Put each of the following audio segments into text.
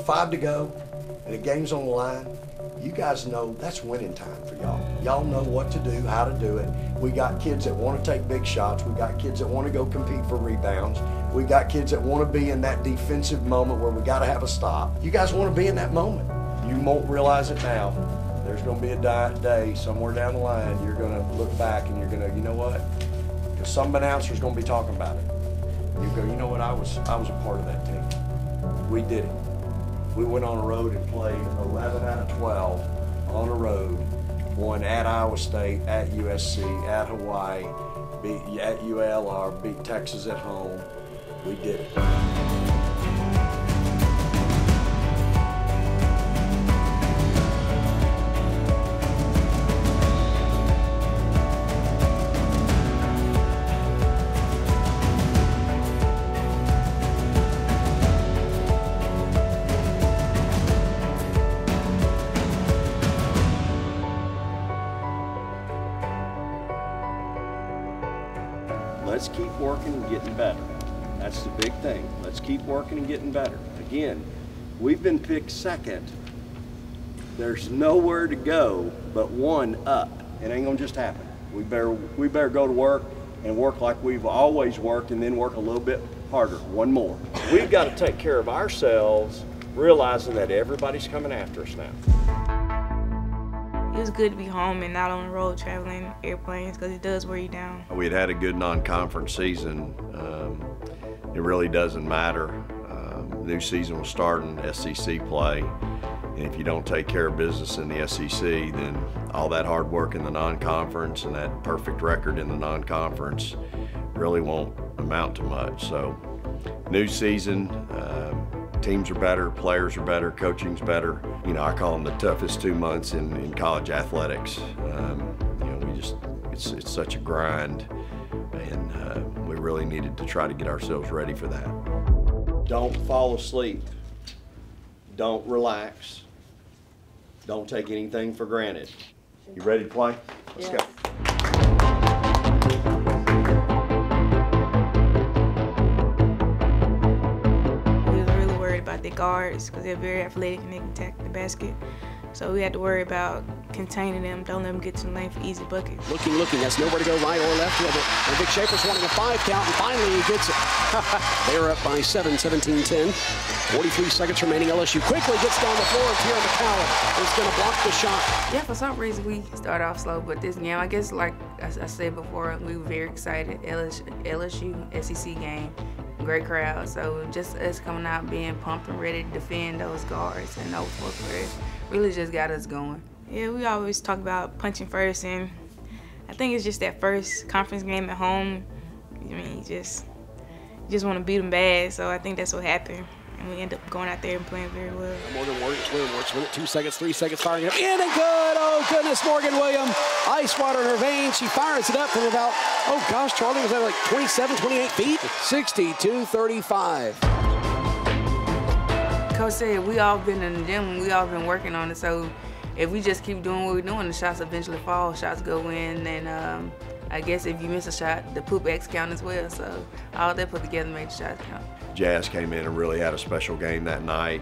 5 to go and the game's on the line, you guys know that's winning time for y'all. Y'all know what to do, how to do it. We got kids that want to take big shots. We got kids that want to go compete for rebounds. We got kids that want to be in that defensive moment where we got to have a stop. You guys want to be in that moment. You won't realize it now. There's going to be a day somewhere down the line you're going to look back and you're going to, you know what? Because some announcer's going to be talking about it. You go, you know what? I was a part of that team. We did it. We went on the road and played 11 out of 12 on the road, won at Iowa State, at USC, at Hawaii, beat at ULR, beat Texas at home. We did it. Let's keep working and getting better. That's the big thing. Let's keep working and getting better. Again, we've been picked second. There's nowhere to go but one up. It ain't gonna just happen. We better go to work and work like we've always worked and then work a little bit harder, one more. We've got to take care of ourselves, realizing that everybody's coming after us now. It was good to be home and not on the road traveling airplanes because it does wear you down. We'd had a good non-conference season. It really doesn't matter. New season will start in SEC play. And if you don't take care of business in the SEC, then all that hard work in the non-conference and that perfect record in the non-conference really won't amount to much. So, new season, teams are better, players are better, coaching's better. You know, I call them the toughest 2 months in college athletics. You know, it's such a grind, and we really needed to try to get ourselves ready for that. Don't fall asleep. Don't relax. Don't take anything for granted. You ready to play? Let's go. The guards, because they're very athletic and they can attack the basket. So we had to worry about containing them, don't let them get to the lane for easy buckets. Looking, that's nowhere to go right or left with it. And Vic Schaefer's wanting a 5 count, and finally he gets it. They're up by 7, 17-10. 43 seconds remaining. LSU quickly gets down the floor, and Tierra McCallum is going to block the shot. Yeah, for some reason we started off slow, but this game, I guess like I said before, we were very excited. LSU SEC game. Great crowd, so just us coming out being pumped and ready to defend those guards and those fourth players really just got us going. Yeah, we always talk about punching first, and I think it's just that first conference game at home. I mean, you just want to beat them bad, so I think that's what happened. And we end up going out there and playing very well. Morgan Williams works with it. 2 seconds, 3 seconds, firing it up. In and good! Oh, goodness, Morgan Williams. Ice water in her veins. She fires it up from about, oh gosh, Charlie, was that like 27, 28 feet? 62-35. Coach said we all been in the gym, we all been working on it, so if we just keep doing what we're doing, the shots eventually fall, shots go in, and I guess if you miss a shot, the poop X count as well, so all that put together made the shots count. Jazz came in and really had a special game that night,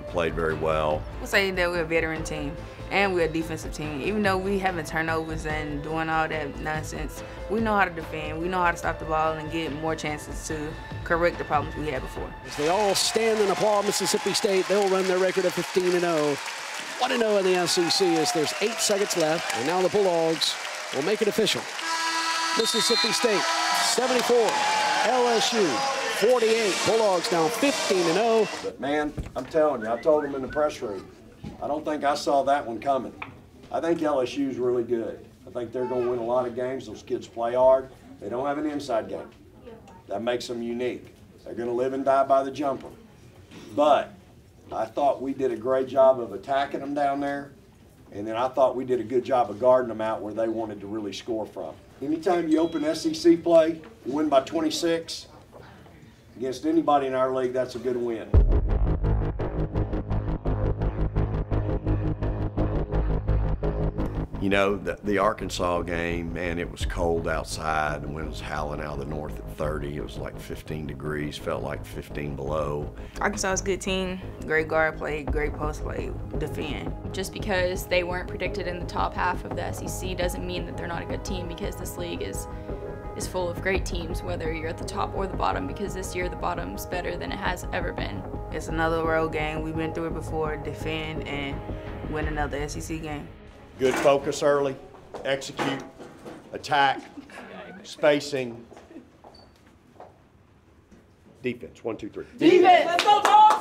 played very well. We'll say that we're a veteran team and we're a defensive team. Even though we having turnovers and doing all that nonsense, we know how to defend, we know how to stop the ball and get more chances to correct the problems we had before. As they all stand and applaud Mississippi State, they'll run their record of 15-0. 1-0 in the SEC as there's 8 seconds left, and now the Bulldogs will make it official. Mississippi State, 74, LSU, 48. Bulldogs now 15-0. But man, I'm telling you, I told them in the press room, I don't think I saw that one coming. I think LSU's really good. I think they're going to win a lot of games. Those kids play hard. They don't have an inside game. That makes them unique. They're going to live and die by the jumper. But I thought we did a great job of attacking them down there, and then I thought we did a good job of guarding them out where they wanted to really score from. Anytime you open SEC play, you win by 26, against anybody in our league, that's a good win. You know, the Arkansas game, man, it was cold outside. The wind was howling out of the north at 30. It was like 15 degrees, felt like 15 below. Arkansas is a good team. Great guard play, great post play, defend. Just because they weren't predicted in the top half of the SEC doesn't mean that they're not a good team, because this league is full of great teams, whether you're at the top or the bottom, because this year the bottom's better than it has ever been. It's another road game. We've been through it before. Defend and win another SEC game. Good focus early, execute, attack, spacing. Defense, 1, 2, 3. Defense! Let's go, Paul!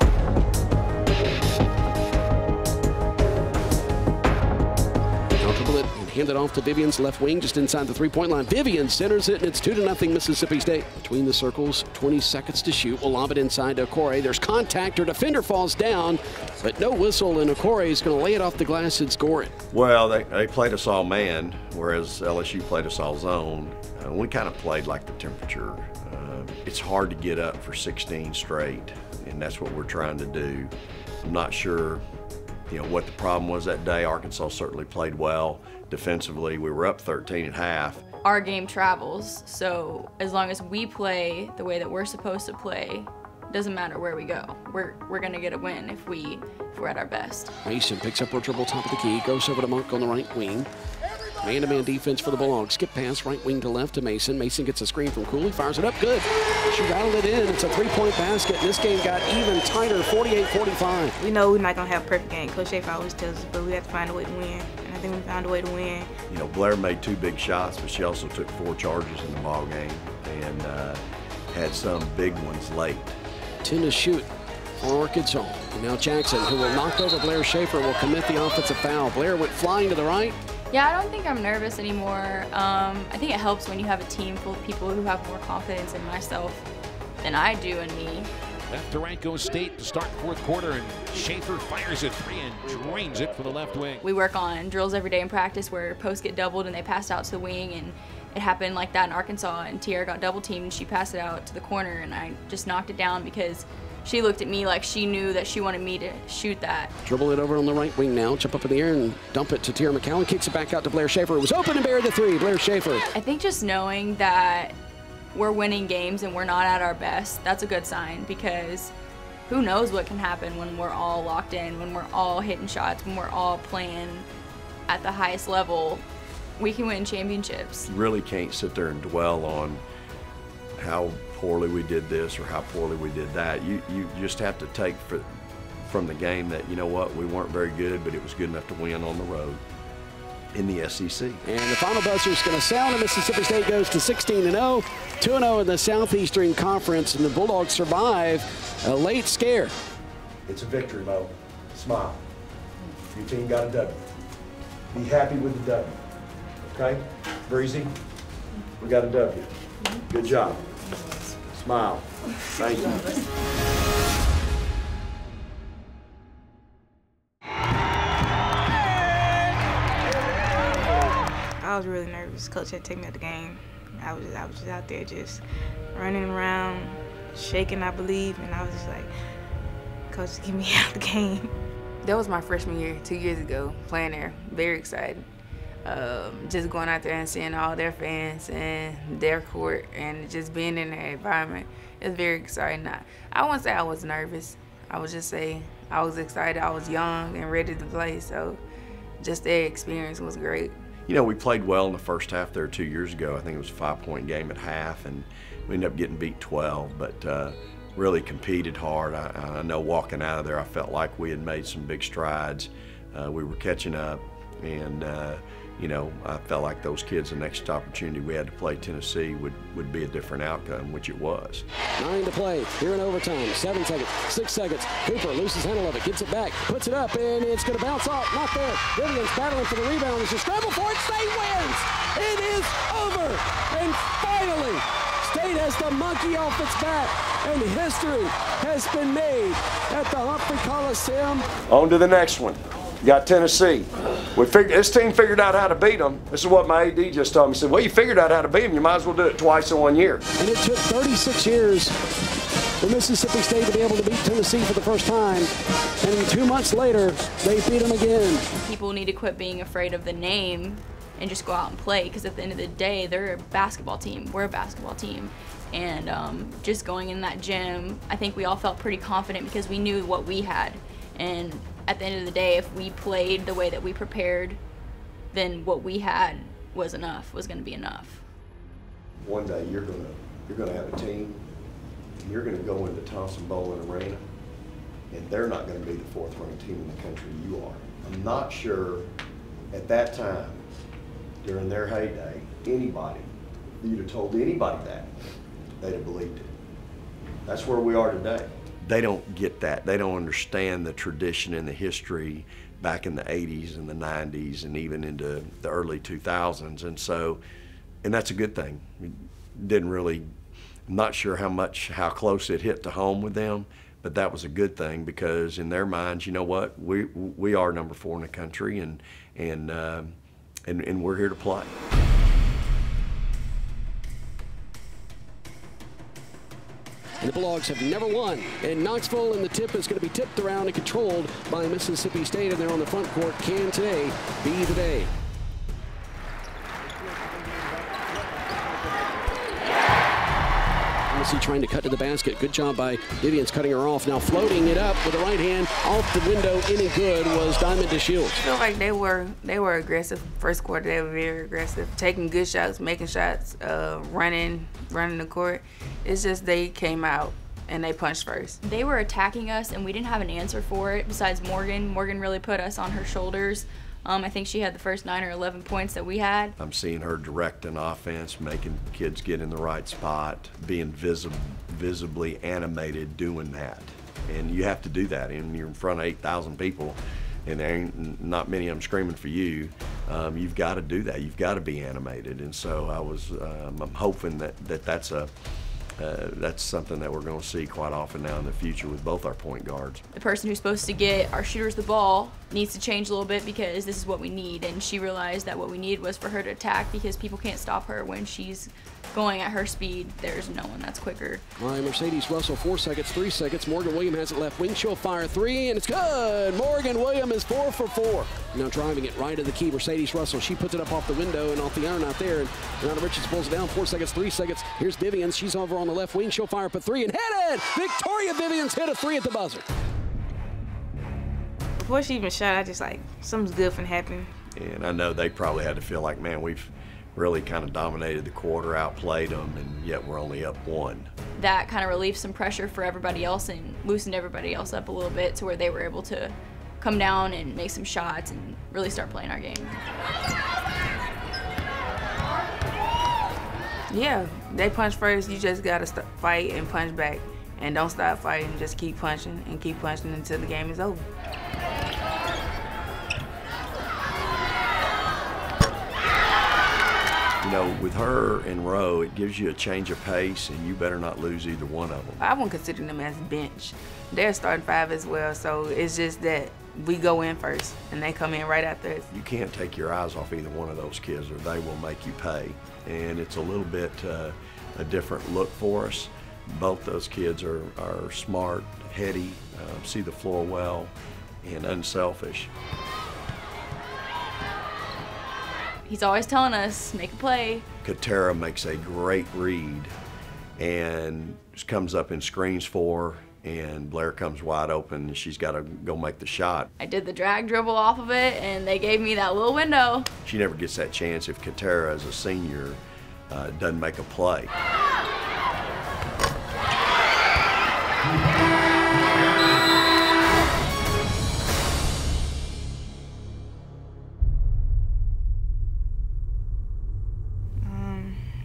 Dribble it and hand it off to Vivian's left wing just inside the three-point line. Vivian centers it, and it's 2-0 Mississippi State. Between the circles, 20 seconds to shoot. We'll lob it inside to Okore. There's contact. Her defender falls down, but no whistle, and Okore is going to lay it off the glass and score it. Well, they played us all man, whereas LSU played us all zone. We kind of played like the temperature. It's hard to get up for 16 straight, and that's what we're trying to do. I'm not sure what the problem was that day. Arkansas certainly played well defensively. We were up 13 at half. Our game travels, so as long as we play the way that we're supposed to play, doesn't matter where we go. We're gonna get a win if we're at our best. Mason picks up her dribble top of the key, goes over to Monk on the right wing. Man-to-man defense for the Bulldogs. Skip pass right wing to left to Mason. Mason gets a screen from Cooley, fires it up, good. She rattled it in. It's a three-point basket. This game got even tighter, 48-45. We know we're not gonna have a perfect game. Coach Schaefer always tells us, but we have to find a way to win. And I think we found a way to win. Blair made 2 big shots, but she also took 4 charges in the ball game and had some big ones late. 10 to shoot for Arkansas. And now Jackson, who will knock over Blair Schaefer, will commit the offensive foul. Blair went flying to the right. Yeah, I don't think I'm nervous anymore. I think it helps when you have a team full of people who have more confidence in myself than I do in me. Left to right goes State to start the fourth quarter, and Schaefer fires a 3 and drains it for the left wing. We work on drills every day in practice where posts get doubled and they pass out to the wing, and it happened like that in Arkansas, and Tiara got double teamed and she passed it out to the corner, and I just knocked it down because she looked at me like she knew that she wanted me to shoot that. Dribble it over on the right wing now, jump up in the air and dump it to Tiara McCowan, kicks it back out to Blair Schaefer. It was open and buried the 3, Blair Schaefer. I think just knowing that we're winning games and we're not at our best, that's a good sign, because who knows what can happen when we're all locked in, when we're all hitting shots, when we're all playing at the highest level. We can win championships. You really can't sit there and dwell on how poorly we did this or how poorly we did that. You just have to take from the game that, we weren't very good, but it was good enough to win on the road in the SEC. And the final buzzer is going to sound, and Mississippi State goes to 16-0, 2-0 in the Southeastern Conference, and the Bulldogs survive a late scare. It's a victory, Mo. Smile. Your team got a W. Be happy with the W. Okay? Breezy, we got a W. Good job. Smile. Thank you. I was really nervous. Coach had to take me out the game. I was just out there just running around, shaking, I believe, and I was just like, Coach, get me out the game. That was my freshman year, 2 years ago, playing there. Very excited. Just going out there and seeing all their fans and their court and just being in that environment. It's very exciting. I won't say I was nervous. I would just say I was excited. I was young and ready to play, so just their experience was great. We played well in the first half there 2 years ago. I think it was a 5-point game at half, and we ended up getting beat 12, but really competed hard. I know walking out of there, I felt like we had made some big strides. We were catching up, and I felt like those kids, the next opportunity we had to play Tennessee would be a different outcome, which it was. 9 to play here in overtime. 7 seconds, 6 seconds. Cooper loses handle of it, gets it back, puts it up, and it's going to bounce off. Not there. Vivian's battling for the rebound. It's a scramble for it. State wins. It is over. And finally, State has the monkey off its back, and history has been made at the Humphrey Coliseum. On to the next one. You got Tennessee. This team figured out how to beat them. This is what my AD just told me. He said, well, you figured out how to beat them. You might as well do it twice in 1 year. And it took 36 years for Mississippi State to be able to beat Tennessee for the first time. And 2 months later, they beat them again. People need to quit being afraid of the name and just go out and play, because at the end of the day, they're a basketball team. We're a basketball team. And just going in that gym, I think we all felt pretty confident because we knew what we had. And at the end of the day, if we played the way that we prepared, then what we had was enough, was going to be enough. One day you're gonna have a team, and you're gonna go into Thompson-Boling Arena, and they're not gonna be the fourth-ranked team in the country. You are. I'm not sure at that time, during their heyday, anybody, if you'd have told anybody that, they'd have believed it. That's where we are today. They don't get that. They don't understand the tradition and the history back in the 80s and the 90s and even into the early 2000s. And that's a good thing. Didn't really, I'm not sure how close it hit to home with them, but that was a good thing because in their minds, you know what, we are number 4 in the country, and we're here to play. And the Bulldogs have never won in Knoxville, and the tip is going to be tipped around and controlled by Mississippi State, and they're on the front court. Can today be the day? Tennessee trying to cut to the basket. Good job by Vivians cutting her off. Now floating it up with the right hand off the window. Any good was Diamond DeShields. I feel like they were aggressive. First quarter, they were very aggressive, taking good shots, making shots, running the court. It's just they came out and they punched first. They were attacking us, and we didn't have an answer for it besides Morgan. Morgan really put us on her shoulders. I think she had the first 9 or 11 points that we had. I'm seeing her directing offense, making kids get in the right spot, being visibly animated doing that. And you have to do that. And you're in front of 8,000 people, and there ain't not many of them screaming for you. You've got to do that. You've got to be animated. And so I'm hoping that's something that we're going to see quite often now in the future with both our point guards. The person who's supposed to get our shooters the ball needs to change a little bit because this is what we need. And she realized that what we needed was for her to attack because people can't stop her when she's going at her speed. There's no one that's quicker. All right, Mercedes Russell, 4 seconds, 3 seconds. Morgan Williams has it left wing. She'll fire 3, and it's good. Morgan Williams is 4 for 4. Now driving it right to the key. Mercedes Russell, she puts it up off the window and off the iron out there. And Renata Richards pulls it down. 4 seconds, 3 seconds. Here's Vivians. She's over on the left wing. She'll fire up a 3 and hit it. Victoria Vivians hit a 3 at the buzzer. Before she even shot, I just like, something's good finna happen. And I know they probably had to feel like, man, we've really kind of dominated the quarter, outplayed them, and yet we're only up 1. That kind of relieved some pressure for everybody else and loosened everybody else up a little bit to where they were able to come down and make some shots and really start playing our game. Yeah, they punch first. You just got to fight and punch back. And don't stop fighting. Just keep punching and keep punching until the game is over. You know, with her and Rowe, it gives you a change of pace, and you better not lose either one of them. I wouldn't consider them as bench. They're starting 5 as well, so it's just that we go in first, and they come in right after us. You can't take your eyes off either one of those kids, or they will make you pay. And it's a little bit a different look for us. Both those kids are smart, heady, see the floor well, and unselfish. He's always telling us, make a play. Katera makes a great read and comes up and screens for her, and Blair comes wide open, and she's got to go make the shot. I did the drag dribble off of it, and they gave me that little window. She never gets that chance if Katera, as a senior, doesn't make a play.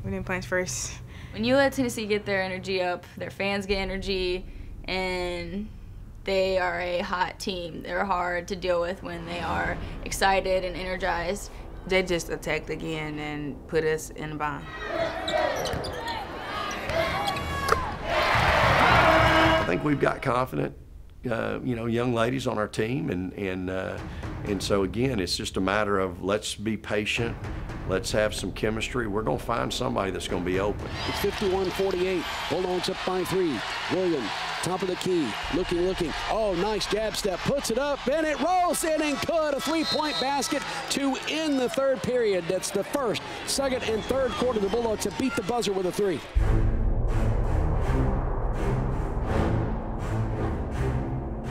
We didn't punch first. When you let Tennessee get their energy up, their fans get energy, and they are a hot team. They're hard to deal with when they are excited and energized. They just attacked again and put us in the bind. I think we've got confident, young ladies on our team, and so again, it's just a matter of let's be patient. Let's have some chemistry. We're going to find somebody that's going to be open. It's 51-48. Bulldogs up by 3. William, top of the key, looking. Oh, nice jab step. Puts it up. Bennett rolls in and good. A three-point basket to end the third period. That's the first, second, and third quarter. The Bulldogs have beat the buzzer with a 3.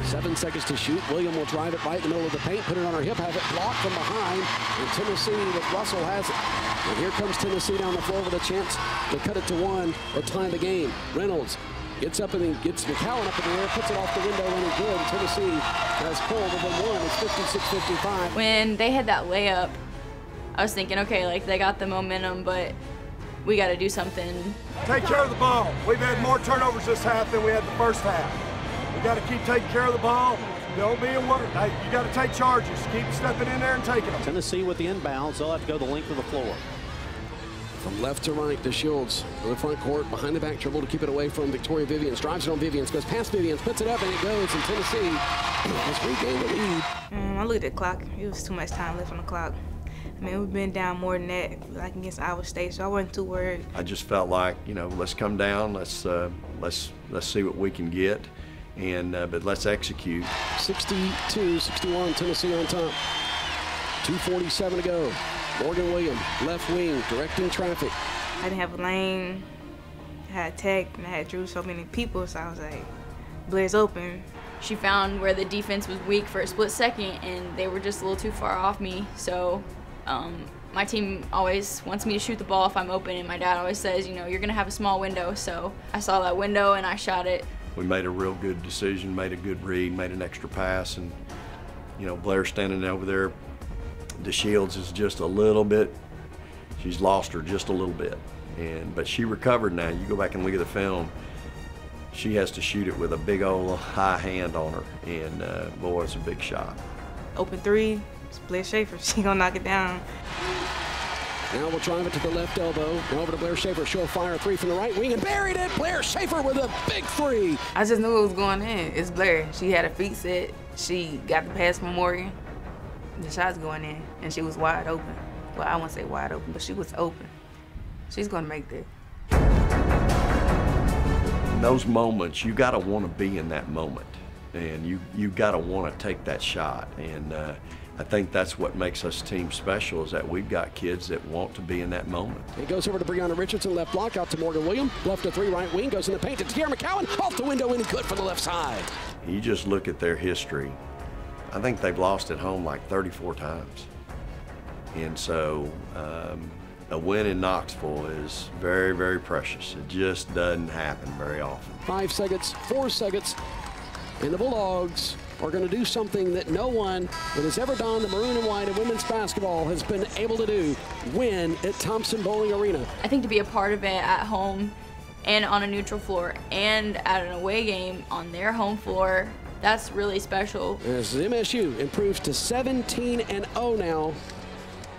Seven seconds to shoot. William will drive it right in the middle of the paint, put it on her hip, have it blocked from behind. And Tennessee with Russell has it. And here comes Tennessee down the floor with a chance to cut it to 1 or tie the game. Reynolds gets up and then gets McCowan up in the air, puts it off the window and it's good. Tennessee has pulled within 1. It's 56-55. When they had that layup, I was thinking, okay, like they got the momentum, but we got to do something. Take care of the ball. We've had more turnovers this half than we had the first half. We got to keep taking care of the ball. Don't be a worry. Hey, you got to take charges. Keep stepping in there and taking them. Tennessee with the inbounds. They'll have to go the length of the floor. From left to right to Shields on the front court, behind the back dribble to keep it away from Victoria Vivians. Drives it on Vivians, goes past Vivians, puts it up, and it goes. And Tennessee has regained the lead. I looked at the clock. It was too much time left on the clock. I mean, we've been down more than that, like against Iowa State, so I wasn't too worried. I just felt like, you know, let's come down, let's see what we can get. But let's execute. 62-61, Tennessee on top. 2:47 to go. Morgan Williams, left wing, directing traffic. I didn't have a lane. I had Tech, and I had Drew so many people, so I was like, Blair's open. She found where the defense was weak for a split second, and they were just a little too far off me. So my team always wants me to shoot the ball if I'm open, and my dad always says, you know, you're going to have a small window. So I saw that window, and I shot it. We made a real good decision, made a good read, made an extra pass, and, you know, Blair standing over there, DeShields is just a little bit, she's lost her just a little bit. But she recovered now. You go back and look at the film, she has to shoot it with a big old high hand on her, and boy, it's a big shot. Open 3, it's Blair Schaefer. She gonna knock it down. Now we'll drive it to the left elbow. Now over to Blair Schaefer. She'll fire a 3 from the right wing and buried it. Blair Schaefer with a big 3. I just knew it was going in. It's Blair. She had her feet set. She got the pass from Morgan. The shot's going in, and she was wide open. Well, I won't say wide open, but she was open. She's going to make that. In those moments, you got to want to be in that moment, and you got to want to take that shot. And I think that's what makes us team special, is that we've got kids that want to be in that moment. It goes over to Brianna Richardson, left block, out to Morgan Williams. Left to 3, right wing, goes in the paint to Tiara McCowan. Off the window, and good from the left side. You just look at their history. I think they've lost at home like 34 times. And so a win in Knoxville is very, very precious. It just doesn't happen very often. 5 seconds, 4 seconds, and the Bulldogs are going to do something that no one that has ever donned the maroon and white in women's basketball has been able to do: win at Thompson Bowling Arena. I think to be a part of it at home and on a neutral floor and at an away game on their home floor, that's really special. As MSU improves to 17-0 now,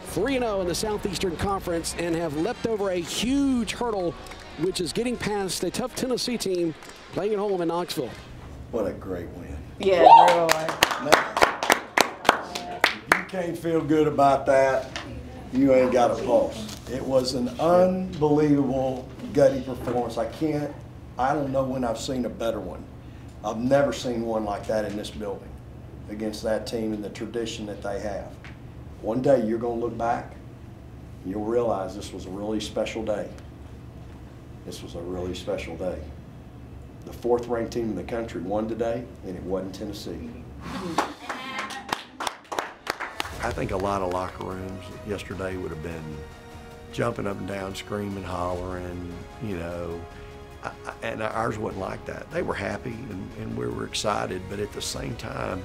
3-0 in the Southeastern Conference, and have leapt over a huge hurdle, which is getting past a tough Tennessee team playing at home in Knoxville. What a great win. Yeah, girl. If you can't feel good about that, you ain't got a pulse. It was an unbelievable gutty performance. I don't know when I've seen a better one. I've never seen one like that in this building against that team and the tradition that they have. One day you're going to look back and you'll realize this was a really special day. This was a really special day. The 4th ranked team in the country won today, and it wasn't Tennessee. I think a lot of locker rooms yesterday would have been jumping up and down, screaming, hollering, you know. And ours wasn't like that. They were happy and we were excited, but at the same time,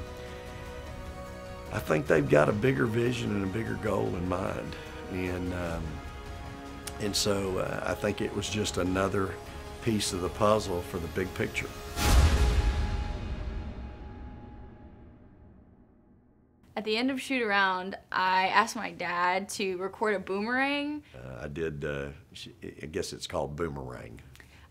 I think they've got a bigger vision and a bigger goal in mind. And so I think it was just another piece of the puzzle for the big picture. At the end of shoot around, I asked my dad to record a boomerang. I did, I guess it's called boomerang.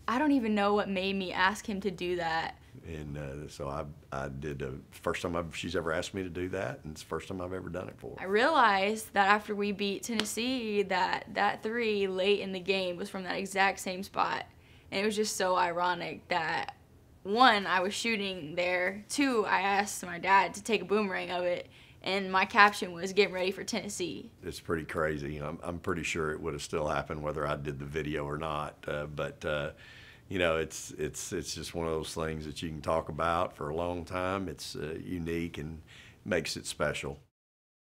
I don't even know what made me ask him to do that. And so I did the first time she's ever asked me to do that, and it's the first time I've ever done it for her. I realized that after we beat Tennessee that three late in the game was from that exact same spot. And it was just so ironic that, one, I was shooting there. Two, I asked my dad to take a boomerang of it, and my caption was getting ready for Tennessee. It's pretty crazy. I'm pretty sure it would have still happened whether I did the video or not. But you know, it's just one of those things that you can talk about for a long time. It's unique and makes it special.